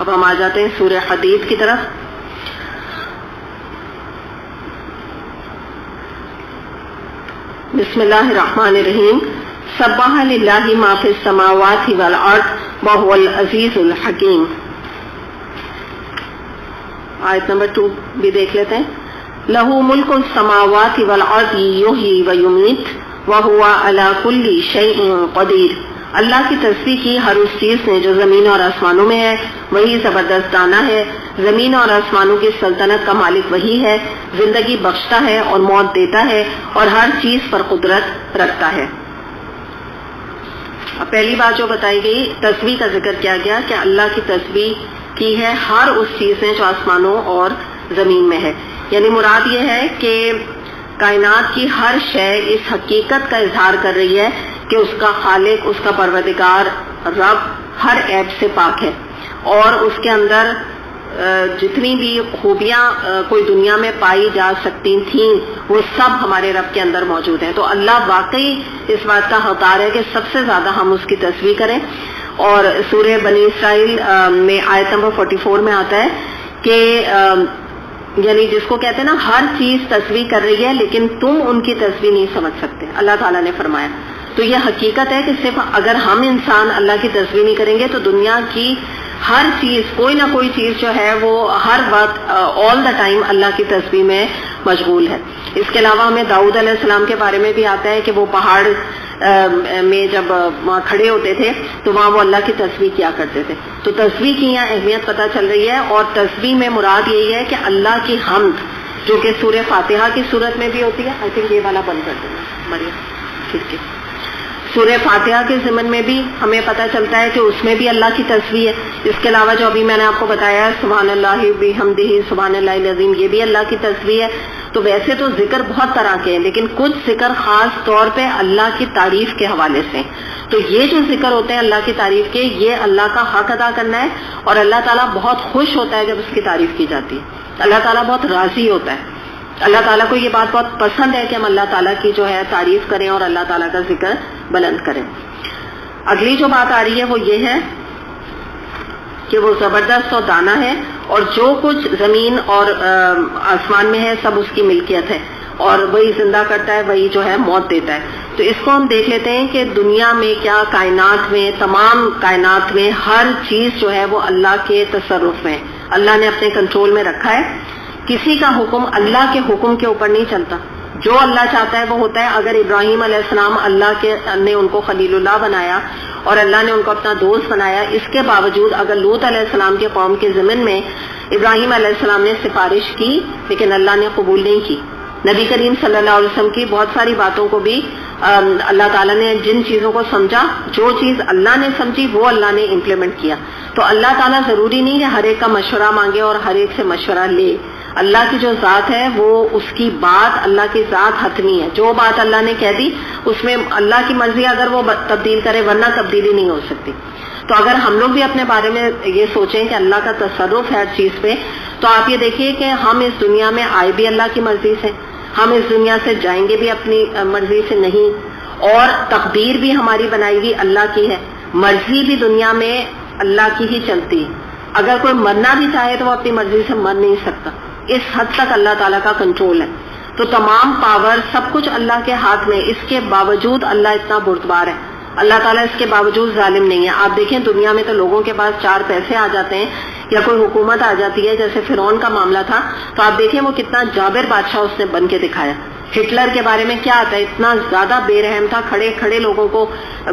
اب ہم آ جاتے ہیں سورہ حدید کی طرف. بسم اللہ الرحمن الرحیم. سبح للہ ما فی السماوات والارض وہو العزیز الحکیم. آیت نمبر 2 بھی دیکھ لیتے ہیں. لہ ملک السماوات والارض یحیی ویمیت وہو علی کل شیء قدیر. اللہ کی تسبیح کی ہر اس چیز نے جو زمین اور آسمانوں میں ہے، وہی زبردست دانا ہے. زمین اور آسمانوں کی سلطنت کا مالک وہی ہے، زندگی بخشتا ہے اور موت دیتا ہے اور ہر چیز پر قدرت رکھتا ہے. اب پہلی بات جو بتائی گئی، تسبیح کا ذکر کیا گیا کہ اللہ کی تسبیح کی ہے ہر اس چیز نے جو آسمانوں اور زمین میں ہے. یعنی مراد یہ ہے کہ کائنات کی ہر شے اس حقیقت کا اظہار کر رہی ہے کہ اس کا خالق، اس کا پروردگار رب ہر عیب سے پاک ہے، اور اس کے اندر جتنی بھی خوبیاں کوئی دنیا میں پائی جا سکتی تھیں وہ سب ہمارے رب کے اندر موجود ہیں. تو اللہ واقعی اس بات کا حقدار ہے کہ سب سے زیادہ ہم اس کی تسبیح کریں. اور سورہ بنی اسرائیل میں آیت نمبر 44 میں آتا ہے کہ یعنی جس کو کہتے ہیں نا ہر چیز تسبیح کر رہی ہے لیکن تم ان کی تسبیح نہیں سمجھ سکتے، اللہ تعالیٰ نے فرمایا. تو یہ حقیقت ہے کہ صرف اگر ہم انسان اللہ کی تسبیح نہیں کریں گے تو دنیا کی ہر چیز، کوئی نہ کوئی چیز جو ہے وہ ہر وقت آل دا ٹائم اللہ کی تسبیح میں مشغول ہے. اس کے علاوہ ہمیں داؤد علیہ السلام کے بارے میں بھی آتا ہے کہ وہ پہاڑ میں جب وہاں کھڑے ہوتے تھے تو وہاں وہ اللہ کی تسبیح کیا کرتے تھے. تو تسبیح کی یہاں اہمیت پتہ چل رہی ہے، اور تسبیح میں مراد یہی ہے کہ اللہ کی حمد جو کہ سورہ فاتحہ کی صورت میں بھی ہوتی ہے. آئی تھنک یہ والا بند کر دینا مریم، ٹھیک ہے. سورہ فاتحہ کے ضمن میں بھی ہمیں پتہ چلتا ہے کہ اس میں بھی اللہ کی تسبیح ہے. اس کے علاوہ جو ابھی میں نے آپ کو بتایا سبحان اللہ بحمدہ سبحان اللہ العظیم، یہ بھی اللہ کی تسبیح ہے. تو ویسے تو ذکر بہت طرح کے ہیں لیکن کچھ ذکر خاص طور پہ اللہ کی تعریف کے حوالے سے. تو یہ جو ذکر ہوتے ہیں اللہ کی تعریف کے، یہ اللہ کا حق ادا کرنا ہے، اور اللہ تعالیٰ بہت خوش ہوتا ہے جب اس کی تعریف کی جاتی ہے. اللہ تعالیٰ بہت راضی ہوتا ہے. اللہ تعالیٰ کو یہ بات بہت پسند ہے کہ ہم اللہ تعالیٰ کی جو ہے تعریف کریں اور اللہ تعالیٰ کا ذکر بلند کریں. اگلی جو بات آ رہی ہے وہ یہ ہے کہ وہ زبردست اور دانا ہے، اور جو کچھ زمین اور آسمان میں ہے سب اس کی ملکیت ہے، اور وہی زندہ کرتا ہے، وہی جو ہے موت دیتا ہے. تو اس کو ہم دیکھ لیتے ہیں کہ دنیا میں کیا، کائنات میں، تمام کائنات میں ہر چیز جو ہے وہ اللہ کے تصرف میں، اللہ نے اپنے کنٹرول میں رکھا ہے. کسی کا حکم اللہ کے حکم کے اوپر نہیں چلتا، جو اللہ چاہتا ہے وہ ہوتا ہے. اگر ابراہیم علیہ السلام اللہ نے ان کو خلیل اللہ بنایا اور اللہ نے ان کو اپنا دوست بنایا، اس کے باوجود اگر لوط علیہ السلام کے قوم کے ضمن میں ابراہیم علیہ السلام نے سفارش کی لیکن اللہ نے قبول نہیں کی. نبی کریم صلی اللہ علیہ وسلم کی بہت ساری باتوں کو بھی اللہ تعالیٰ نے جن چیزوں کو سمجھا، جو چیز اللہ نے سمجھی وہ اللہ نے امپلیمنٹ کیا. تو اللہ تعالیٰ ضروری نہیں کہ ہر ایک کا مشورہ مانگے اور ہر ایک سے مشورہ لے. اللہ کی جو ذات ہے وہ اس کی بات، اللہ کی ذات حتمی ہے. جو بات اللہ نے کہہ دی اس میں اللہ کی مرضی اگر وہ تبدیل کرے، ورنہ تبدیلی نہیں ہو سکتی. تو اگر ہم لوگ بھی اپنے بارے میں یہ سوچیں کہ اللہ کا تصرف ہے ہر چیز پہ، تو آپ یہ دیکھیے کہ ہم اس دنیا میں آئے بھی اللہ کی مرضی سے، ہم اس دنیا سے جائیں گے بھی اپنی مرضی سے نہیں، اور تقدیر بھی ہماری بنائی ہوئی اللہ کی ہے. مرضی بھی دنیا میں اللہ کی ہی چلتی ہے. اگر کوئی مرنا بھی چاہے تو وہ اپنی مرضی سے مر نہیں سکتا. اس حد تک اللہ تعالیٰ کا کنٹرول ہے. تو تمام پاور سب کچھ اللہ کے ہاتھ میں، اس کے باوجود اللہ اتنا بردبار ہے. اللہ تعالیٰ اس کے باوجود ظالم نہیں ہے. آپ دیکھیں دنیا میں تو لوگوں کے پاس 4 پیسے آ جاتے ہیں یا کوئی حکومت آ جاتی ہے، جیسے فرعون کا معاملہ تھا، تو آپ دیکھیں وہ کتنا جابر بادشاہ اس نے بن کے دکھایا. ہٹلر کے بارے میں کیا آتا ہے، اتنا زیادہ بے رحم تھا، کھڑے کھڑے لوگوں کو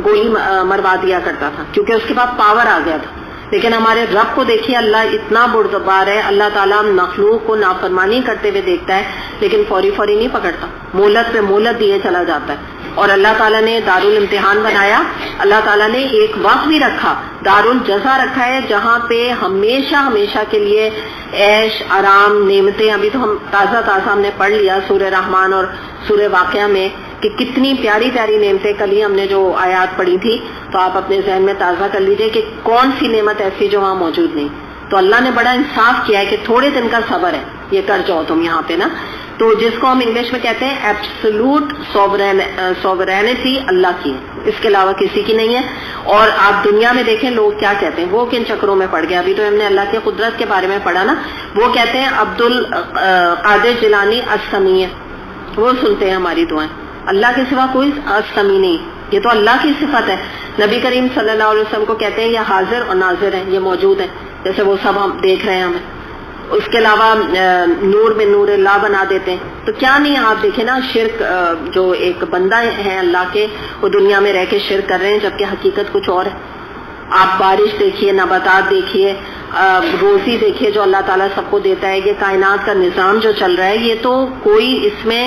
گولی مروا دیا کرتا تھا کیونکہ اس کے پاس پاور آ گیا تھا. لیکن ہمارے رب کو دیکھیے، اللہ اتنا بردبار ہے. اللہ تعالیٰ مخلوق کو نافرمانی کرتے ہوئے دیکھتا ہے لیکن فوری نہیں پکڑتا، مہلت پہ مہلت دیے چلا جاتا ہے. اور اللہ تعالیٰ نے دارالامتحان بنایا، اللہ تعالیٰ نے ایک وقت بھی رکھا، دارالجزا رکھا ہے، جہاں پہ ہمیشہ کے لیے عیش آرام نعمتیں. ابھی تو ہم تازہ ہم نے پڑھ لیا سورہ رحمان اور سورہ واقعہ میں کہ کتنی پیاری نعمتیں. کل ہی ہم نے جو آیات پڑھی تھی تو آپ اپنے ذہن میں تازہ کر لیجئے کہ کون سی نعمت ایسی جو وہاں موجود نہیں. تو اللہ نے بڑا انصاف کیا ہے کہ تھوڑے دن کا صبر ہے، یہ کر جاؤ تم یہاں پہ نا. تو جس کو ہم انگلش میں کہتے ہیں ایبسولوٹ سوورینٹی اللہ کی ہے، اس کے علاوہ کسی کی نہیں ہے. اور آپ دنیا میں دیکھیں لوگ کیا کہتے ہیں، وہ کن چکروں میں پڑ گیا. ابھی تو ہم نے اللہ کی قدرت کے بارے میں پڑھا نا، وہ کہتے ہیں عبد القادر جیلانی السمیع، وہ سنتے ہیں ہماری دعائیں. اللہ کے سوا کوئی السمیع نہیں، یہ تو اللہ کی صفت ہے. نبی کریم صلی اللہ علیہ وسلم کو کہتے ہیں یہ حاضر اور ناظر ہیں، یہ موجود ہیں، جیسے وہ سب ہم دیکھ رہے ہیں ہمیں. اس کے علاوہ نور میں نور اللہ بنا دیتے ہیں. تو کیا نہیں آپ دیکھیں نا، شرک جو ایک بندہ ہے اللہ کے، وہ دنیا میں رہ کے شرک کر رہے ہیں جبکہ حقیقت کچھ اور ہے. آپ بارش دیکھیے، نباتات دیکھیے، روزی دیکھیے جو اللہ تعالیٰ سب کو دیتا ہے، یہ کائنات کا نظام جو چل رہا ہے، یہ تو کوئی اس میں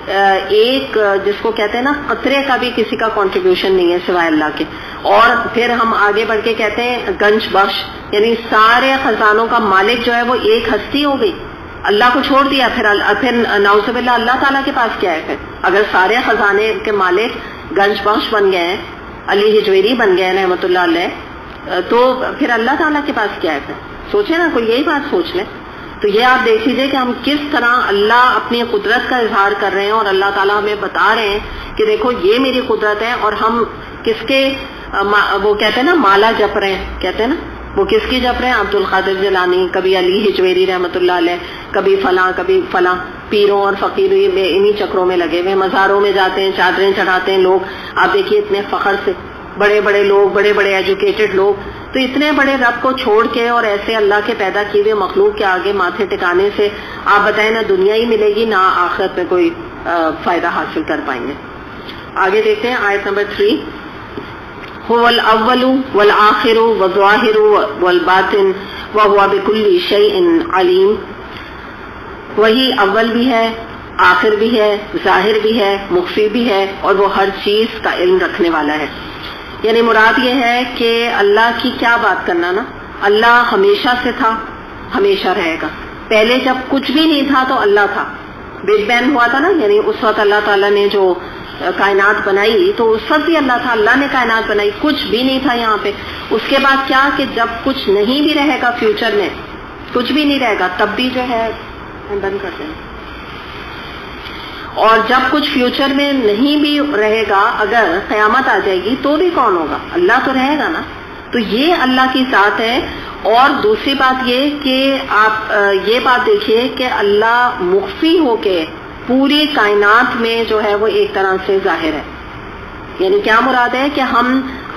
ایک جس کو کہتے ہیں نا قطرے کا بھی کسی کا کنٹریبیوشن نہیں ہے سوائے اللہ کے. اور پھر ہم آگے بڑھ کے کہتے ہیں گنج بخش، یعنی سارے خزانوں کا مالک جو ہے وہ ایک ہستی ہو گئی، اللہ کو چھوڑ دیا. پھر نعوذ باللہ اللہ تعالیٰ کے پاس کیا ہے؟ پھر اگر سارے خزانے کے مالک گنج بخش بن گئے ہیں، علی ہجویری بن گئے ہیں رحمۃ اللہ علیہ، تو پھر اللہ تعالیٰ کے پاس کیا ہے؟ پھر سوچے نا، کوئی یہی بات سوچ لے. تو یہ آپ دیکھ لیجیے کہ ہم کس طرح اللہ اپنی قدرت کا اظہار کر رہے ہیں، اور اللہ تعالیٰ ہمیں بتا رہے ہیں کہ دیکھو یہ میری قدرت ہے. اور ہم کس کے وہ کہتے ہیں نا مالا جپ رہے ہیں، کہتے ہیں نا وہ کس کی جپ رہے ہیں؟ عبد القادر جیلانی، کبھی علی ہجویری رحمۃ اللہ علیہ، کبھی فلاں پیروں اور فقیروں میں انہی چکروں میں لگے ہوئے. مزاروں میں جاتے ہیں، چادریں چڑھاتے ہیں لوگ. آپ دیکھیے اتنے فخر سے بڑے بڑے لوگ، بڑے بڑے ایجوکیٹڈ لوگ، تو اتنے بڑے رب کو چھوڑ کے اور ایسے اللہ کے پیدا کیے ہوئے مخلوق کے آگے ماتھے ٹکانے سے آپ بتائیں نہ دنیا ہی ملے گی نہ آخرت میں کوئی فائدہ حاصل کر پائیں گے. آگے دیکھتے ہیں آیت نمبر 3. هو الاول والآخر والظاہر والباطن وهو بكل شيء علیم. وہی اول بھی ہے، آخر بھی ہے، ظاہر بھی ہے، مخفی بھی ہے، اور وہ ہر چیز کا علم رکھنے والا ہے. یعنی مراد یہ ہے کہ اللہ کی کیا بات کرنا نا، اللہ ہمیشہ سے تھا، ہمیشہ رہے گا. پہلے جب کچھ بھی نہیں تھا تو اللہ تھا. بگ بینگ ہوا تھا نا، یعنی اس وقت اللہ تعالیٰ نے جو کائنات بنائی تو اس وقت بھی اللہ تھا، اللہ نے کائنات بنائی، کچھ بھی نہیں تھا یہاں پہ. اس کے بعد کیا کہ جب کچھ نہیں بھی رہے گا فیوچر میں، کچھ بھی نہیں رہے گا، تب بھی جو ہے بند کر دیں. اور جب کچھ فیوچر میں نہیں بھی رہے گا، اگر قیامت آ جائے گی تو بھی کون ہوگا؟ اللہ تو رہے گا نا. تو یہ اللہ کی ذات ہے. اور دوسری بات یہ کہ آپ یہ بات دیکھیے کہ اللہ مخفی ہو کے پوری کائنات میں جو ہے وہ ایک طرح سے ظاہر ہے. یعنی کیا مراد ہے کہ ہم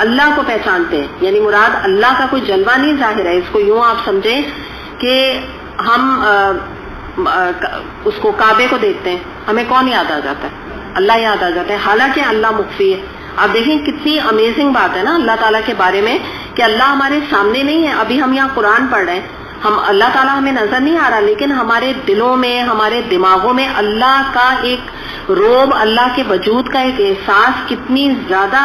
اللہ کو پہچانتے ہیں، یعنی مراد اللہ کا کوئی جلوہ نہیں ظاہر ہے. اس کو یوں آپ سمجھیں کہ ہم اس کو کعبے کو دیکھتے ہیں، ہمیں کون یاد آ جاتا ہے؟ اللہ یاد آ جاتا ہے، حالانکہ اللہ مخفی ہے. آپ دیکھیں کتنی امیزنگ بات ہے نا اللہ تعالیٰ کے بارے میں کہ اللہ ہمارے سامنے نہیں ہے. ابھی ہم یہاں قرآن پڑھ رہے ہیں، ہم اللہ تعالیٰ ہمیں نظر نہیں آ رہا، لیکن ہمارے دلوں میں، ہمارے دماغوں میں اللہ کا ایک روب، اللہ کے وجود کا ایک احساس کتنی زیادہ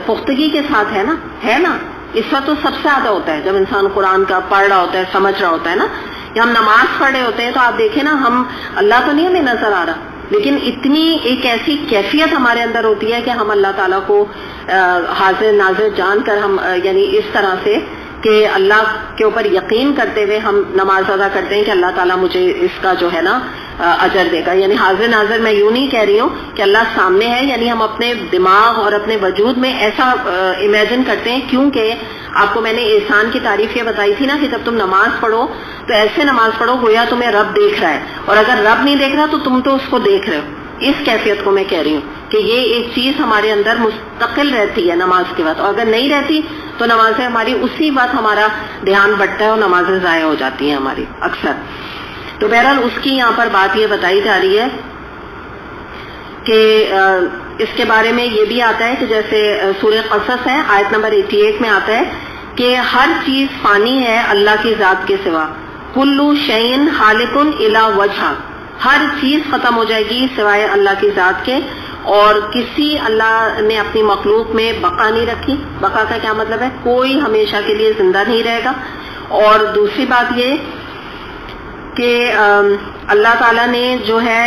پختگی کے ساتھ ہے نا. اس وقت تو سب سے زیادہ ہوتا ہے جب انسان قرآن کا پڑھ رہا ہوتا ہے، سمجھ رہا ہوتا ہے نا. یا ہم نماز پڑھ رہے ہوتے ہیں تو آپ دیکھیں نا، ہم اللہ تو نہیں ہمیں نظر آ رہا، لیکن اتنی ایک ایسی کیفیت ہمارے اندر ہوتی ہے کہ ہم اللہ تعالیٰ کو حاضر ناظر جان کر ہم یعنی اس طرح سے کہ اللہ کے اوپر یقین کرتے ہوئے ہم نماز ادا کرتے ہیں کہ اللہ تعالیٰ مجھے اس کا جو ہے نا اجر دے گا. یعنی حاضر ناظر میں یوں نہیں کہہ رہی ہوں کہ اللہ سامنے ہے، یعنی ہم اپنے دماغ اور اپنے وجود میں ایسا امیجن کرتے ہیں. کیونکہ آپ کو میں نے احسان کی تعریف یہ بتائی تھی نا کہ جب تم نماز پڑھو تو ایسے نماز پڑھو گویا تمہیں رب دیکھ رہا ہے، اور اگر رب نہیں دیکھ رہا تو تم تو اس کو دیکھ رہے ہو. اس کیفیت کو میں کہہ رہی ہوں کہ یہ ایک چیز ہمارے اندر مستقل رہتی ہے نماز کے بعد، اور اگر نہیں رہتی تو نمازیں ہماری اسی وقت ہمارا دھیان بٹتا ہے اور نمازیں ضائع ہو جاتی ہیں ہماری اکثر. تو بہرحال اس کی یہاں پر بات یہ بتائی جا رہی ہے کہ اس کے بارے میں یہ بھی آتا ہے کہ جیسے سورہ قصص ہے آیت نمبر 88 میں آتا ہے کہ ہر چیز فانی ہے اللہ کی ذات کے سوا. کلو شیئن خالق الا وجہ، ہر چیز ختم ہو جائے گی سوائے اللہ کی ذات کے. اور کسی اللہ نے اپنی مخلوق میں بقا نہیں رکھی. بقا کا کیا مطلب ہے؟ کوئی ہمیشہ کے لیے زندہ نہیں رہے گا. اور دوسری بات یہ کہ اللہ تعالیٰ نے جو ہے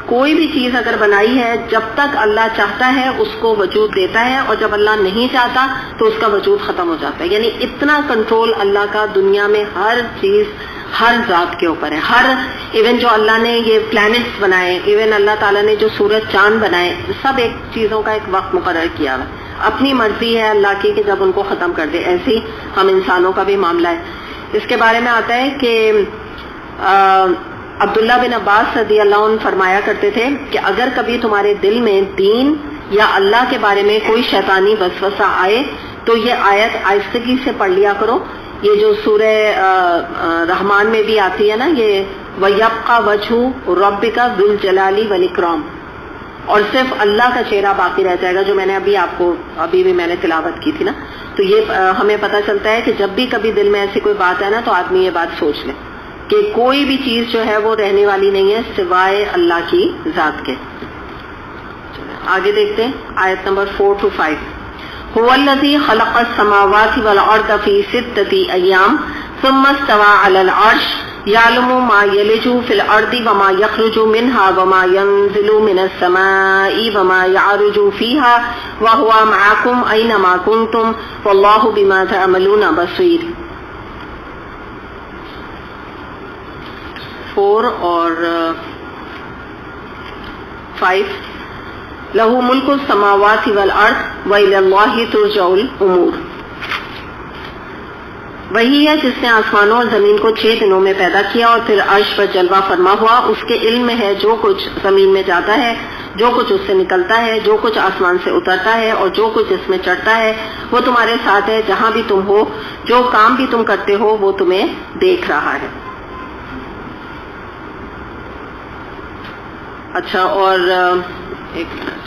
کوئی بھی چیز اگر بنائی ہے، جب تک اللہ چاہتا ہے اس کو وجود دیتا ہے، اور جب اللہ نہیں چاہتا تو اس کا وجود ختم ہو جاتا ہے. یعنی اتنا کنٹرول اللہ کا دنیا میں ہر چیز ہر ذات کے اوپر ہے. ہر ایون جو اللہ نے یہ پلانٹس بنائے، ایون اللہ تعالیٰ نے جو سورج چاند بنائے، سب ایک چیزوں کا ایک وقت مقرر کیا ہوا. اپنی مرضی ہے اللہ کی کہ جب ان کو ختم کر دے. ایسے ہی ہم انسانوں کا بھی معاملہ ہے. اس کے بارے میں آتا ہے کہ عبداللہ بن عباس رضی اللہ عنہ فرمایا کرتے تھے کہ اگر کبھی تمہارے دل میں دین یا اللہ کے بارے میں کوئی شیطانی وسوسہ آئے تو یہ آیت آہستگی سے پڑھ لیا کرو. یہ جو سورہ رحمان میں بھی آتی ہے نا، یہ وَيَبْقَى وَجْهُ رَبِّكَ ذُو الْجَلَالِ وَالْإِكْرَامِ، اور صرف اللہ کا چہرہ باقی رہ جائے گا، جو میں نے ابھی بھی میں نے تلاوت کی تھی نا. تو یہ ہمیں پتہ چلتا ہے کہ جب بھی کبھی دل میں ایسی کوئی بات ہے نا تو آدمی یہ بات سوچ لے کہ کوئی بھی چیز جو ہے وہ رہنے والی نہیں ہے سوائے اللہ کی ذات کے. آگے دیکھتے ہیں آیت نمبر 4 to 5. هو الذي خلق السماوات والارض في 6 ايام ثم استوى على العرش يعلم ما يلج في الارض وما يخرج منها وما ينزل من السماء وما يعرج فيها وهو معكم اينما كنتم والله بما تعملون بصير. 4 اور 5. لہو ملک السماوات والارض وإلی اللہ ترجع الامور. وہی ہے جس نے آسمانوں اور زمین کو 6 دنوں میں پیدا کیا اور پھر عرش پر جلوہ فرما ہوا. اس کے علم میں ہے جو کچھ زمین میں جاتا ہے، جو کچھ اس سے نکلتا ہے، جو کچھ آسمان سے اترتا ہے اور جو کچھ اس میں چڑھتا ہے. وہ تمہارے ساتھ ہے جہاں بھی تم ہو، جو کام بھی تم کرتے ہو وہ تمہیں دیکھ رہا ہے. اچھا، اور ایک منٹ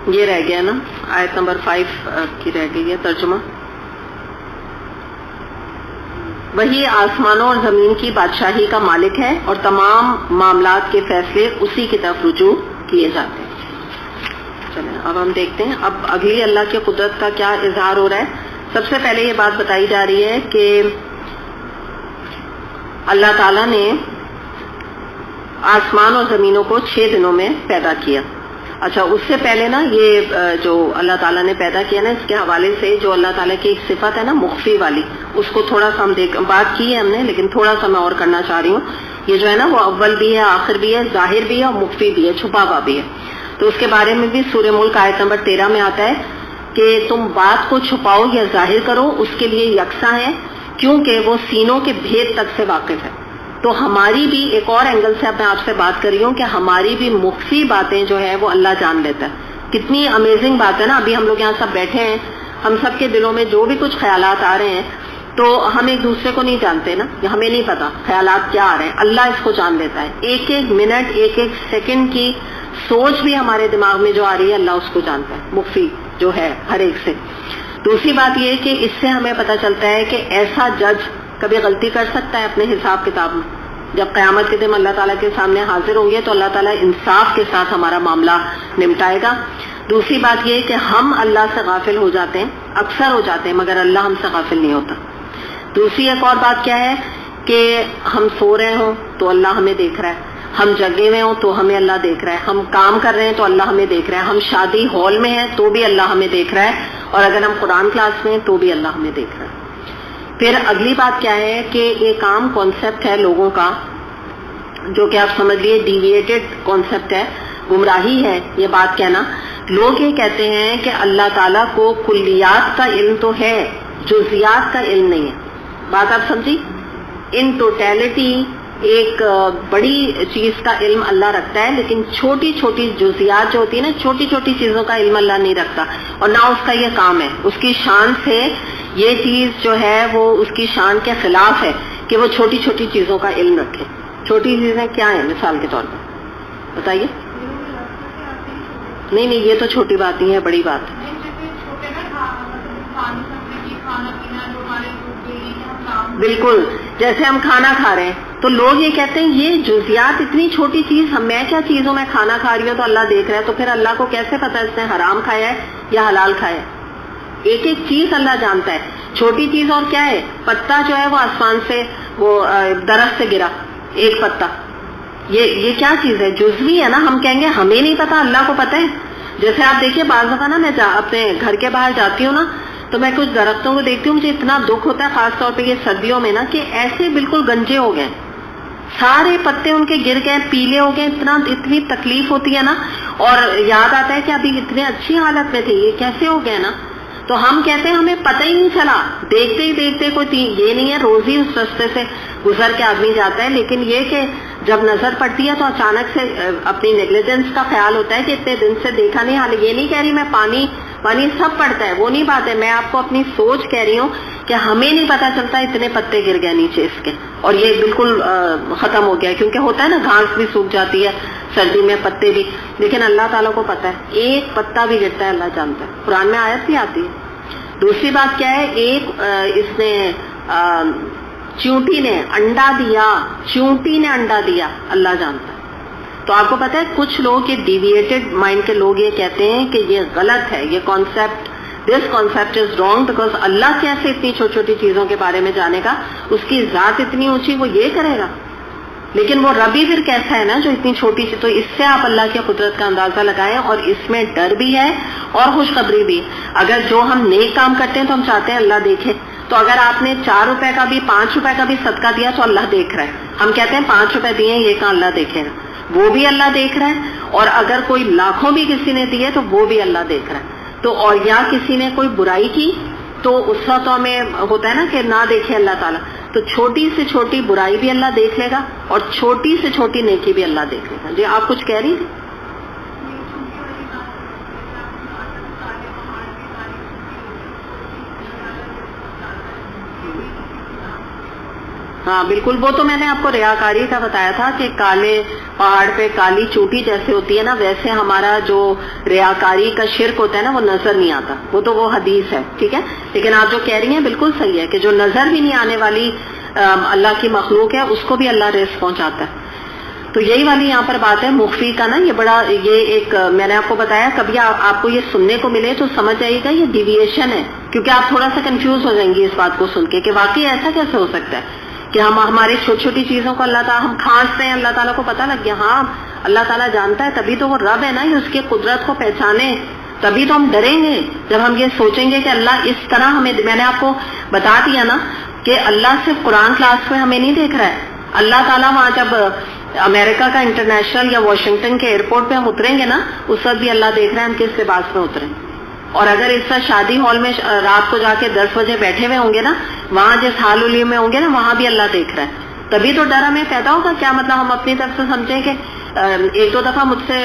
یہ رہ گیا نا، آیت نمبر 5 کی رہ گئی ہے ترجمہ. وہی آسمانوں اور زمین کی بادشاہی کا مالک ہے اور تمام معاملات کے فیصلے اسی کی طرف رجوع کیے جاتے ہیں. چلیں اب ہم دیکھتے ہیں اب اگلی اللہ کی قدرت کا کیا اظہار ہو رہا ہے. سب سے پہلے یہ بات بتائی جا رہی ہے کہ اللہ تعالیٰ نے آسمان اور زمینوں کو 6 دنوں میں پیدا کیا. اچھا، اس سے پہلے نا یہ جو اللہ تعالیٰ نے پیدا کیا نا، اس کے حوالے سے جو اللہ تعالیٰ کی ایک صفت ہے نا مخفی والی، اس کو تھوڑا سا ہم بات کی ہے ہم نے، لیکن تھوڑا سا میں اور کرنا چاہ رہی ہوں. یہ جو ہے نا وہ اول بھی ہے، آخر بھی ہے، ظاہر بھی ہے اور مخفی بھی ہے، چھپا ہوا بھی ہے. تو اس کے بارے میں بھی سورہ ملک آیت نمبر 13 میں آتا ہے کہ تم بات کو چھپاؤ یا ظاہر کرو، اس کے لیے یکساں ہے کیونکہ وہ سینوں کے بھید تک سے واقف ہے. تو ہماری بھی ایک اور اینگل سے اب میں آپ سے بات کر رہی ہوں کہ ہماری بھی مخفی باتیں جو ہے وہ اللہ جان لیتا ہے. کتنی امیزنگ بات ہے نا. ابھی ہم لوگ یہاں سب بیٹھے ہیں، ہم سب کے دلوں میں جو بھی کچھ خیالات آ رہے ہیں تو ہم ایک دوسرے کو نہیں جانتے نا، ہمیں نہیں پتا خیالات کیا آ رہے ہیں. اللہ اس کو جان لیتا ہے. ایک ایک منٹ، ایک ایک سیکنڈ کی سوچ بھی ہمارے دماغ میں جو آ رہی ہے اللہ اس کو جانتا ہے، مخفی جو ہے ہر ایک سے. دوسری بات یہ کہ اس سے ہمیں پتہ چلتا ہے کہ ایسا جج کبھی غلطی کر سکتا ہے اپنے حساب کتاب میں. جب قیامت کے دن اللہ تعالیٰ کے سامنے حاضر ہوں گے تو اللہ تعالیٰ انصاف کے ساتھ ہمارا معاملہ نمٹائے گا. دوسری بات یہ کہ ہم اللہ سے غافل ہو جاتے ہیں، اکثر ہو جاتے ہیں، مگر اللہ ہم سے غافل نہیں ہوتا. دوسری ایک اور بات کیا ہے کہ ہم سو رہے ہوں تو اللہ ہمیں دیکھ رہا ہے، ہم جگے ہوئے ہوں تو ہمیں اللہ دیکھ رہا ہے، ہم کام کر رہے ہیں تو اللہ ہمیں دیکھ رہا ہے، ہم شادی ہال میں ہیں تو بھی اللہ ہمیں دیکھ رہا ہے، اور اگر ہم قرآن کلاس میں ہیں تو بھی اللہ ہمیں دیکھ رہا ہے. پھر اگلی بات کیا ہے کہ ایک عام کانسیپٹ ہے لوگوں کا جو کہ آپ سمجھ لیے ڈیویٹڈ کانسیپٹ ہے، گمراہی ہے یہ بات کہنا. لوگ یہ کہتے ہیں کہ اللہ تعالیٰ کو کلیات کا علم تو ہے، جزیات کا علم نہیں ہے. بات آپ سمجھی؟ ان ٹوٹیلٹی ایک بڑی چیز کا علم اللہ رکھتا ہے، لیکن چھوٹی چھوٹی جزیات جو ہوتی ہیں نا، چھوٹی چھوٹی چیزوں کا علم اللہ نہیں رکھتا، اور نہ اس کا یہ کام ہے. اس کی شان سے یہ چیز جو ہے وہ اس کی شان کے خلاف ہے کہ وہ چھوٹی چھوٹی چیزوں کا علم رکھے. چھوٹی چیزیں کیا ہیں مثال کے طور پر بتائیے؟ نہیں یہ تو چھوٹی بات نہیں ہے، بڑی بات ہے. بالکل، جیسے ہم کھانا کھا رہے ہیں تو لوگ یہ کہتے ہیں یہ جزیات اتنی چھوٹی چیز، میں کیا چیزوں میں کھانا کھا رہی ہوں تو اللہ دیکھ رہا ہے، تو پھر اللہ کو کیسے پتا اس نے حرام کھایا ہے یا حلال کھایا ہے؟ ایک ایک چیز اللہ جانتا ہے. چھوٹی چیز اور کیا ہے؟ پتا جو ہے وہ آسمان سے، وہ درخت سے گرا ایک پتا، یہ کیا چیز ہے؟ جزوی ہے نا. ہم کہیں گے ہمیں نہیں پتا، اللہ کو پتا ہے. جیسے آپ دیکھیے بعض دفعہ نا میں اپنے گھر کے باہر جاتی ہوں نا تو میں کچھ درختوں کو دیکھتی ہوں، مجھے اتنا دکھ ہوتا ہے خاص طور پہ یہ سردیوں میں نا، کہ ایسے بالکل گنجے ہو گئے، سارے پتے ان کے گر گئے، پیلے ہو گئے، اتنی تکلیف ہوتی ہے نا، اور یاد آتا ہے کہ ابھی اتنے اچھی حالت میں تھے، یہ کیسے ہو گئے نا. تو ہم کہتے ہیں ہمیں پتہ ہی نہیں چلا، دیکھتے ہی دیکھتے کوئی یہ نہیں ہے، روز ہی اس راستے سے گزر کے آدمی جاتا ہے، لیکن یہ کہ جب نظر پڑتی ہے تو اچانک سے اپنی نیگلیجنس کا خیال ہوتا ہے کہ اتنے دن سے دیکھا نہیں. حال یہ نہیں کہہ رہی میں پانی سب پڑتا ہے، وہ نہیں بات ہے، میں آپ کو اپنی سوچ کہہ رہی ہوں کہ ہمیں نہیں پتا چلتا اتنے پتے گر گئے نیچے اس کے، اور یہ بالکل ختم ہو گیا. کیونکہ ہوتا ہے نا گھاس بھی سوکھ جاتی ہے سردی میں، پتے بھی، لیکن اللہ تعالیٰ کو پتا ہے ایک پتا بھی گرتا ہے اللہ جانتا ہے. قرآن میں آیت بھی آتی ہے. دوسری بات کیا ہے، ایک اس نے چیونٹی نے انڈا دیا، چیونٹی نے انڈا دیا، اللہ جانتا ہے. تو آپ کو پتا ہے کچھ لوگ، یہ ڈیویٹڈ مائنڈ کے لوگ یہ کہتے ہیں کہ یہ غلط ہے، یہ concept, this concept is wrong, because Allah کیسے اتنی چھوٹی چھوٹی چیزوں کے بارے میں جانے گا، اس کی ذات اتنی اونچی، وہ یہ کرے گا. لیکن وہ رب ہی پھر کیسا ہے نا جو اتنی چھوٹی سی. تو اس سے آپ اللہ کی قدرت کا اندازہ لگائیں، اور اس میں ڈر بھی ہے اور خوشخبری بھی. اگر جو ہم نیک کام کرتے ہیں تو ہم چاہتے ہیں اللہ دیکھے. تو اگر آپ نے 4 روپے کا بھی 5 روپے کا بھی صدقہ دیا تو اللہ دیکھ رہا ہے. ہم کہتے ہیں 5 روپے دیے یہ کہاں اللہ دیکھے گا، وہ بھی اللہ دیکھ رہا ہے. اور اگر کوئی لاکھوں بھی کسی نے دیے تو وہ بھی اللہ دیکھ رہا ہے. تو اور یا کسی نے کوئی برائی کی تو اس وقت تو ہمیں ہوتا ہے نا کہ نہ دیکھے اللہ تعالیٰ. تو چھوٹی سے چھوٹی برائی بھی اللہ دیکھ لے گا، اور چھوٹی سے چھوٹی نیکی بھی اللہ دیکھ لے گا. جی آپ کچھ کہہ رہی تھی؟ ہاں بالکل، وہ تو میں نے آپ کو ریاکاری کا بتایا تھا کہ کالے پہاڑ پہ کالی چوٹی جیسے ہوتی ہے نا، ویسے ہمارا جو ریاکاری کا شرک ہوتا ہے نا وہ نظر نہیں آتا. وہ حدیث ہے، ٹھیک ہے. لیکن آپ جو کہہ رہی ہیں بالکل صحیح ہے کہ جو نظر بھی نہیں آنے والی اللہ کی مخلوق ہے اس کو بھی اللہ رزق پہنچاتا ہے. تو یہی والی یہاں پر بات ہے مخفی کا نا، یہ ایک میں نے آپ کو بتایا. کبھی آپ کو یہ سننے کو ملے تو سمجھ آئے گا یہ ڈیویشن ہے، کیونکہ آپ تھوڑا سا کنفیوز ہو جائیں گی اس بات کو سن کے کہ واقعی ایسا کیسے ہو سکتا ہے کہ ہم ہماری چھوٹی چھوٹی چیزوں کو اللہ تعالیٰ، ہم کھانستے ہیں اللہ تعالیٰ کو پتہ لگ گیا. ہاں اللہ تعالیٰ جانتا ہے، تبھی تو وہ رب ہے نا، یہ اس کی قدرت کو پہچانے، تبھی تو ہم ڈریں گے جب ہم یہ سوچیں گے کہ اللہ اس طرح ہمیں. میں نے آپ کو بتا دیا نا کہ اللہ صرف قرآن کلاس میں ہمیں نہیں دیکھ رہا ہے. اللہ تعالیٰ وہاں جب امریکہ کا انٹرنیشنل یا واشنگٹن کے ایئرپورٹ پہ ہم اتریں گے نا، اس وقت بھی اللہ دیکھ رہے ہیں ہم کس لباس میں اتریں. اور اگر اس وقت شادی ہال میں رات کو جا کے 10 بجے بیٹھے ہوئے ہوں گے نا، وہاں جس حال ولی میں ہوں گے نا، وہاں بھی اللہ دیکھ رہا ہے. تبھی تو ڈر ہمیں پیدا ہوگا. کیا مطلب ہم اپنی طرف سے سمجھیں کہ ایک دو دفعہ مجھ سے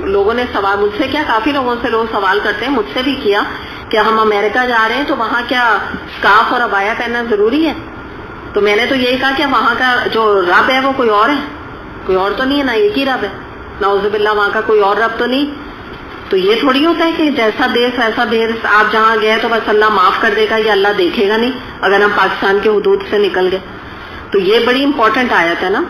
لوگوں نے سوال، مجھ سے کیا کافی لوگوں سے لوگ سوال کرتے ہیں، مجھ سے بھی کیا کہ ہم امریکہ جا رہے ہیں تو وہاں کیا اسکارف اور عبایا پہننا ضروری ہے؟ تو میں نے تو یہی کہا کہ وہاں کا جو رب ہے وہ کوئی اور ہے، کوئی اور تو نہیں ہے، نہ ایک ہی رب ہے، نعوذ باللہ وہاں کا کوئی اور رب تو نہیں. تو یہ تھوڑی ہوتا ہے کہ جیسا دیش ویسا بھیس، آپ جہاں گئے تو بس اللہ معاف کر دے گا، یا اللہ دیکھے گا نہیں اگر ہم پاکستان کے حدود سے نکل گئے. تو یہ بڑی امپورٹنٹ آیت ہے نا.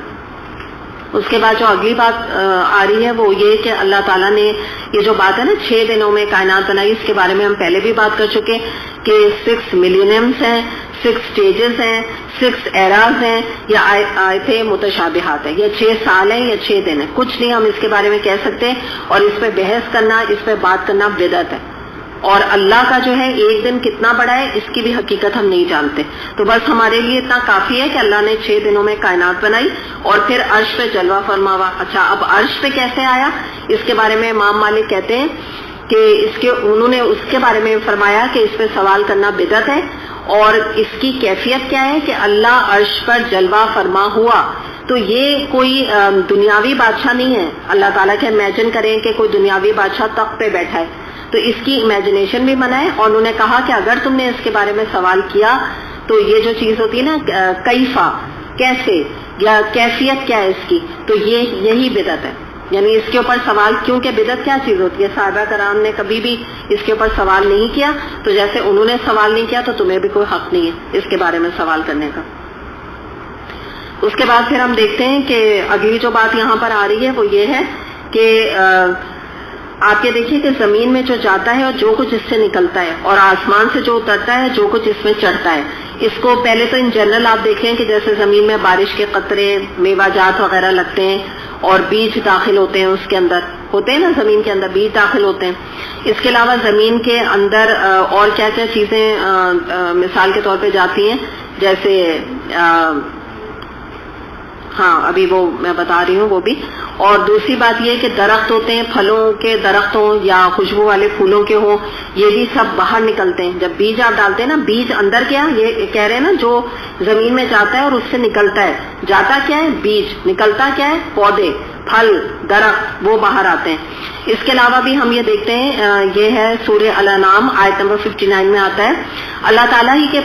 اس کے بعد جو اگلی بات آ رہی ہے وہ یہ کہ اللہ تعالیٰ نے یہ جو بات ہے نا 6 دنوں میں کائنات بنائی، اس کے بارے میں ہم پہلے بھی بات کر چکے کہ 6 ملینیمز ہیں، 6 سٹیجز ہیں، 6 ایراز ہیں، یا آیتیں متشابہات ہیں. یہ 6 سال ہیں یا 6 دن ہیں، کچھ نہیں ہم اس کے بارے میں کہہ سکتے. اور اس پہ بحث کرنا، اس پہ بات کرنا بدعت ہے. اور اللہ کا جو ہے ایک دن کتنا بڑا ہے اس کی بھی حقیقت ہم نہیں جانتے. تو بس ہمارے لیے اتنا کافی ہے کہ اللہ نے 6 دنوں میں کائنات بنائی اور پھر عرش پہ جلوہ فرما ہوا. اچھا اب عرش پہ کیسے آیا، اس کے بارے میں امام مالک کہتے ہیں کہ انہوں نے اس کے بارے میں فرمایا کہ اس پہ سوال کرنا بدعت ہے. اور اس کی کیفیت کیا ہے کہ اللہ عرش پر جلوہ فرما ہوا. تو یہ کوئی دنیاوی بادشاہ نہیں ہے. اللہ تعالیٰ کے امیجن کریں کہ کوئی دنیاوی بادشاہ تخت پہ بیٹھا ہے، تو اس کی امیجنیشن بھی منع ہے. اور انہوں نے کہا کہ اگر تم نے اس کے بارے میں سوال کیا تو یہ جو چیز ہوتی ہے نا کیفا، کیسے یا کیفیت کیا ہے اس کی، تو یہی بدعت ہے. یعنی اس کے اوپر سوال، کیونکہ بدعت کیا چیز ہوتی ہے، صحابہ کرام نے کبھی بھی اس کے اوپر سوال نہیں کیا، تو جیسے انہوں نے سوال نہیں کیا تو تمہیں بھی کوئی حق نہیں ہے اس کے بارے میں سوال کرنے کا. اس کے بعد پھر ہم دیکھتے ہیں کہ اگلی جو بات یہاں پر آ رہی ہے وہ یہ ہے کہ آپ یہ دیکھیے کہ زمین میں جو جاتا ہے اور جو کچھ اس سے نکلتا ہے، اور آسمان سے جو اترتا ہے جو کچھ اس میں چڑھتا ہے، اس کو پہلے تو ان جنرل آپ دیکھیں کہ جیسے زمین میں بارش کے قطرے، میوہ جات وغیرہ لگتے ہیں اور بیج داخل ہوتے ہیں اس کے اندر، ہوتے ہیں نا زمین کے اندر بیج داخل ہوتے ہیں. اس کے علاوہ زمین کے اندر اور کیا کیا چیزیں مثال کے طور پہ جاتی ہیں, جیسے ہاں ابھی وہ میں بتا رہی ہوں وہ بھی. اور دوسری بات یہ کہ درخت ہوتے ہیں, پھلوں کے درخت ہوں یا خوشبو والے پھولوں کے ہوں, یہ بھی سب باہر نکلتے ہیں. جب بیج آپ ڈالتے ہیں نا, بیج اندر کیا یہ کہہ رہے ہیں نا جو زمین میں جاتا ہے اور اس سے نکلتا ہے, جاتا کیا ہے بیج, نکلتا کیا ہے پودے, پھل, درخت, وہ باہر آتے ہیں. اس کے علاوہ بھی ہم یہ دیکھتے ہیں, یہ ہے سورہ الانعام آیت نمبر 59 میں آتا ہے, اللہ تعالیٰ ہی کے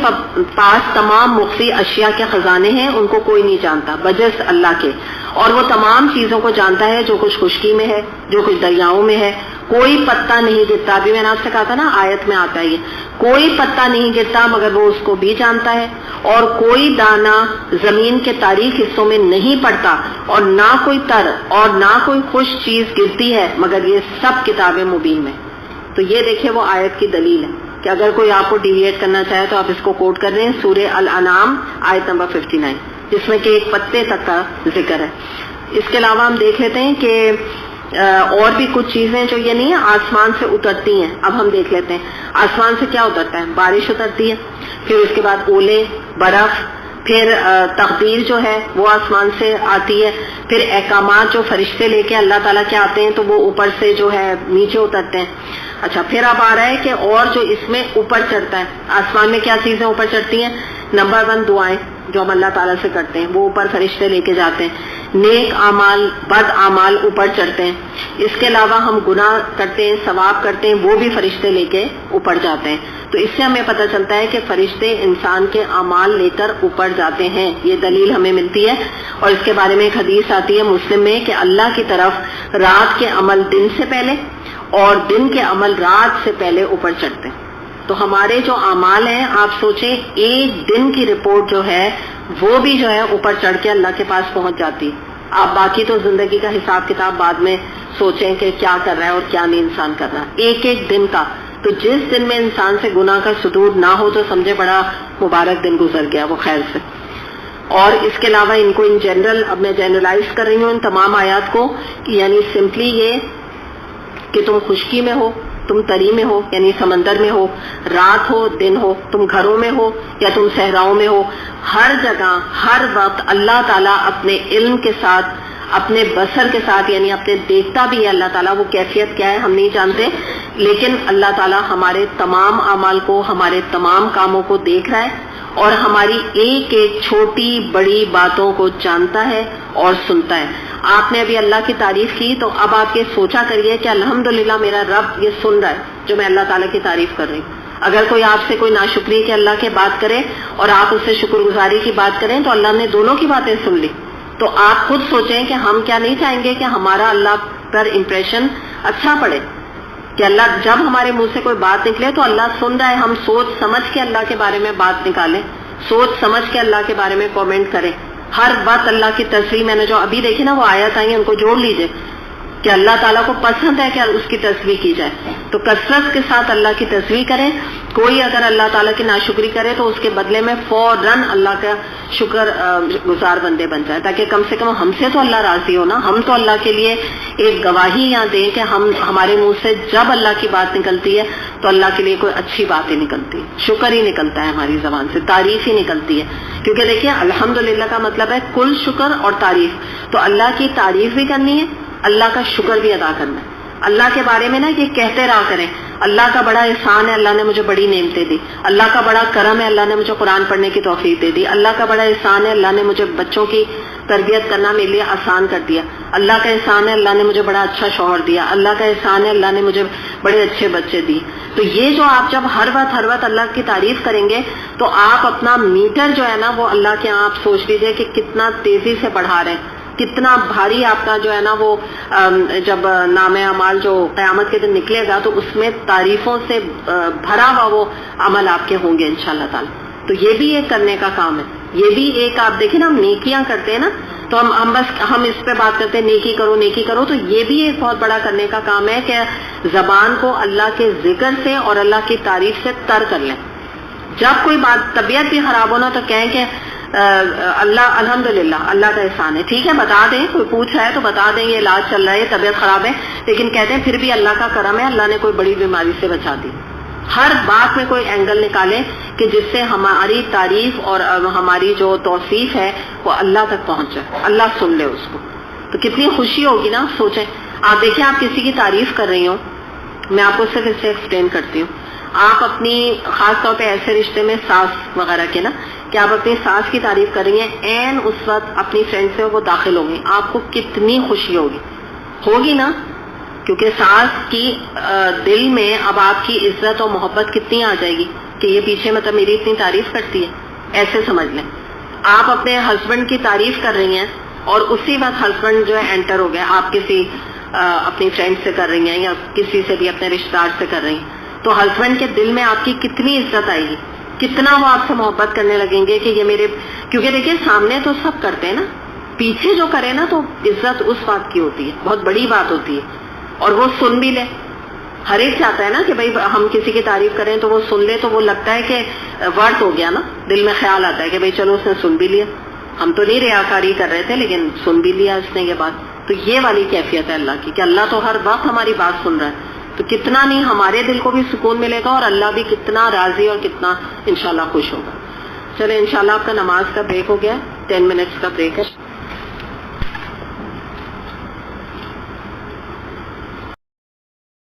پاس تمام مخفی اشیاء کے خزانے ہیں, ان کو کوئی نہیں جانتا بجز اللہ کے, اور وہ تمام چیزوں کو جانتا ہے جو کچھ خشکی میں ہے, جو کچھ دریاؤں میں ہے. کوئی پتا نہیں گرتا, ابھی میں نے آپ سے کہا تھا نا آیت میں آتا ہے یہ, کوئی پتا نہیں گرتا مگر وہ اس کو بھی جانتا ہے, اور کوئی دانہ زمین کے تاریک حصوں میں نہیں پڑتا, اور نہ کوئی تر اور نہ کوئی خوش چیز گرتی ہے مگر یہ سب کتاب مبین میں. تو یہ دیکھیں وہ آیت کی دلیل ہے کہ اگر کوئی آپ کو ڈیویٹ کرنا چاہے تو آپ اس کو کوٹ کر رہے ہیں سورہ الانعام آیت نمبر 59, جس میں کہ ایک پتے تک کا ذکر ہے. اس کے علاوہ ہم دیکھ لیتے ہیں کہ اور بھی کچھ چیزیں جو یہ نہیں ہے آسمان سے اترتی ہیں. اب ہم دیکھ لیتے ہیں آسمان سے کیا اترتا ہے, بارش اترتی ہے, پھر اس کے بعد اولے, برف, پھر تقدیر جو ہے وہ آسمان سے آتی ہے, پھر احکامات جو فرشتے لے کے اللہ تعالیٰ کے آتے ہیں تو وہ اوپر سے جو ہے نیچے اترتے ہیں. اچھا پھر اب آ رہا ہے کہ اور جو اس میں اوپر چڑھتا ہے, آسمان میں کیا چیزیں اوپر چڑھتی ہیں, نمبر 1 دعائیں جو ہم اللہ تعالیٰ سے کرتے ہیں وہ اوپر فرشتے لے کے جاتے ہیں, نیک اعمال بد اعمال اوپر چڑھتے ہیں. اس کے علاوہ ہم گناہ کرتے ہیں, ثواب کرتے ہیں, وہ بھی فرشتے لے کے اوپر جاتے ہیں. تو اس سے ہمیں پتہ چلتا ہے کہ فرشتے انسان کے اعمال لے کر اوپر جاتے ہیں, یہ دلیل ہمیں ملتی ہے. اور اس کے بارے میں ایک حدیث آتی ہے مسلم میں کہ اللہ کی طرف رات کے عمل دن سے پہلے اور دن کے عمل رات سے پہلے اوپر چڑھتے ہیں. تو ہمارے جو اعمال ہیں آپ سوچیں ایک دن کی رپورٹ جو ہے وہ بھی جو ہے اوپر چڑھ کے اللہ کے پاس پہنچ جاتی. آپ باقی تو زندگی کا حساب کتاب بعد میں سوچیں کہ کیا کر رہا ہے اور کیا نہیں انسان کر رہا, ایک ایک دن کا. تو جس دن میں انسان سے گناہ کا صدور نہ ہو تو سمجھے بڑا مبارک دن گزر گیا وہ خیر سے. اور اس کے علاوہ ان کو ان جنرل, اب میں جنرلائز کر رہی ہوں ان تمام آیات کو, یعنی سمپلی یہ کہ تم خشکی میں ہو, تم تری میں ہو یعنی سمندر میں ہو, رات ہو دن ہو, تم گھروں میں ہو یا تم صحراؤں میں ہو, ہر جگہ ہر وقت اللہ تعالیٰ اپنے علم کے ساتھ, اپنے بصر کے ساتھ, یعنی اپنے دیکھتا بھی ہے اللہ تعالیٰ. وہ کیفیت کیا ہے ہم نہیں جانتے, لیکن اللہ تعالیٰ ہمارے تمام اعمال کو, ہمارے تمام کاموں کو دیکھ رہا ہے اور ہماری ایک ایک چھوٹی بڑی باتوں کو جانتا ہے اور سنتا ہے. آپ نے ابھی اللہ کی تعریف کی تو اب آپ یہ سوچا کریے کہ الحمدللہ میرا رب یہ سن رہا ہے جو میں اللہ تعالیٰ کی تعریف کر رہی ہوں. اگر کوئی آپ سے کوئی ناشکری کے اللہ کے بات کرے اور آپ اس سے شکر گزاری کی بات کریں تو اللہ نے دونوں کی باتیں سن لی. تو آپ خود سوچیں کہ ہم کیا نہیں چاہیں گے کہ ہمارا اللہ پر امپریشن اچھا پڑے, کہ اللہ جب ہمارے منہ سے کوئی بات نکلے تو اللہ سن رہا ہے, ہم سوچ سمجھ کے اللہ کے بارے میں بات نکالیں, سوچ سمجھ کے اللہ کے بارے میں کامنٹ کریں. ہر بات اللہ کی تصویر, میں نے جو ابھی دیکھی نا وہ آیت آئی ہیں ان کو جوڑ لیجئے کہ اللہ تعالیٰ کو پسند ہے کہ اس کی تصویر کی جائے. تو کثرت کے ساتھ اللہ کی تصویر کریں. کوئی اگر اللہ تعالیٰ کی ناشکری کرے تو اس کے بدلے میں فوراً اللہ کا شکر گزار بندے بن جائے, تاکہ کم سے کم ہم سے تو اللہ راضی ہو نا. ہم تو اللہ کے لیے ایک گواہی یہاں دیں کہ ہمارے منہ سے جب اللہ کی بات نکلتی ہے تو اللہ کے لیے کوئی اچھی بات ہی نکلتی ہے, شکر ہی نکلتا ہے ہماری زبان سے, تعریف ہی نکلتی ہے. کیونکہ دیکھیے الحمدللہ کا مطلب ہے کل شکر اور تعریف. تو اللہ کی تعریف بھی کرنی ہے, اللہ کا شکر بھی ادا کرنا ہے. اللہ کے بارے میں نا یہ کہتے رہا کریں, اللہ کا بڑا احسان ہے, اللہ نے مجھے بڑی نعمتیں دی. اللہ کا بڑا کرم ہے, اللہ نے مجھے قرآن پڑھنے کی توفیق دے دی. اللہ کا بڑا احسان ہے, اللہ نے مجھے بچوں کی تربیت کرنا میرے لیے آسان کر دیا. اللہ کا احسان ہے, اللہ نے مجھے بڑا اچھا شوہر دیا. اللہ کا احسان ہے, اللہ نے مجھے بڑے اچھے بچے دیے. تو یہ جو آپ جب ہر وقت اللہ کی تعریف کریں گے تو آپ اپنا میٹر جو ہے نا وہ اللہ کے یہاں آپ سوچ لیجیے کہ کتنا تیزی سے بڑھا رہے ہیں, کتنا بھاری آپ کا جو ہے نا وہ جب نام اعمال جو قیامت کے دن نکلے گا تو اس میں تعریفوں سے بھرا ہوا وہ عمل آپ کے ہوں گے انشاءاللہ تعالی. تو یہ بھی ایک کرنے کا کام ہے. یہ بھی ایک آپ دیکھیں نا, ہم نیکیاں کرتے ہیں نا تو ہم اس پہ بات کرتے ہیں نیکی کرو نیکی کرو, تو یہ بھی ایک بہت بڑا کرنے کا کام ہے کہ زبان کو اللہ کے ذکر سے اور اللہ کی تعریف سے تر کر لیں. جب کوئی بات طبیعت بھی خراب ہونا تو کہیں کہ اللہ الحمدللہ اللہ کا احسان ہے. ٹھیک ہے بتا دیں, کوئی پوچھا ہے تو بتا دیں یہ علاج چل رہا ہے, طبیعت خراب ہے, لیکن کہتے ہیں پھر بھی اللہ کا کرم ہے, اللہ نے کوئی بڑی بیماری سے بچا دی. ہر بات میں کوئی اینگل نکالیں کہ جس سے ہماری تعریف اور ہماری جو توصیف ہے وہ اللہ تک پہنچ جائے, اللہ سن لے اس کو, تو کتنی خوشی ہوگی نا. سوچیں آپ, دیکھیں آپ کسی کی تعریف کر رہی ہوں, میں آپ کو صرف اس سے ایکسپلین کرتی ہوں. آپ اپنی خاص طور پہ ایسے رشتے میں ساس وغیرہ کے نا, کہ آپ اپنی ساس کی تعریف کر رہی ہیں, این اس وقت اپنی فرینڈ سے وہ داخل ہوں گی, آپ کو کتنی خوشی ہوگی نا, کیونکہ ساس کی دل میں اب آپ کی عزت اور محبت کتنی آ جائے گی کہ یہ پیچھے مطلب میری اتنی تعریف کرتی ہے. ایسے سمجھ لیں آپ اپنے ہسبینڈ کی تعریف کر رہی ہیں اور اسی وقت ہسبینڈ جو ہے انٹر ہو گیا, آپ کسی اپنی فرینڈ سے کر رہی ہیں یا کسی سے بھی اپنے رشتے دار سے کر رہی ہیں, تو ہسبینڈ کے دل میں آپ کی کتنی عزت آئے گی, کتنا وہ آپ سے محبت کرنے لگیں گے کہ یہ میرے, کیونکہ دیکھیں سامنے تو سب کرتے ہیں نا, پیچھے جو کرے نا تو عزت اس بات کی ہوتی ہے, بہت بڑی بات ہوتی ہے, اور وہ سن بھی لے. ہر ایک چاہتا ہے نا کہ بھائی ہم کسی کی تعریف کریں تو وہ سن لے, تو وہ لگتا ہے کہ ورت ہو گیا نا, دل میں خیال آتا ہے کہ بھائی چلو اس نے سن بھی لیا, ہم تو نہیں ریاکاری کر رہے تھے لیکن سن بھی لیا اس نے یہ بات. تو یہ والی کیفیت ہے اللہ کی کہ اللہ تو ہر وقت ہماری بات سن رہا ہے, تو کتنا نہیں ہمارے دل کو بھی سکون ملے گا اور اللہ بھی کتنا راضی اور کتنا انشاءاللہ خوش ہوگا. چلے انشاءاللہ آپ کا نماز کا بریک ہو گیا, 10 منٹس کا بریک ہے.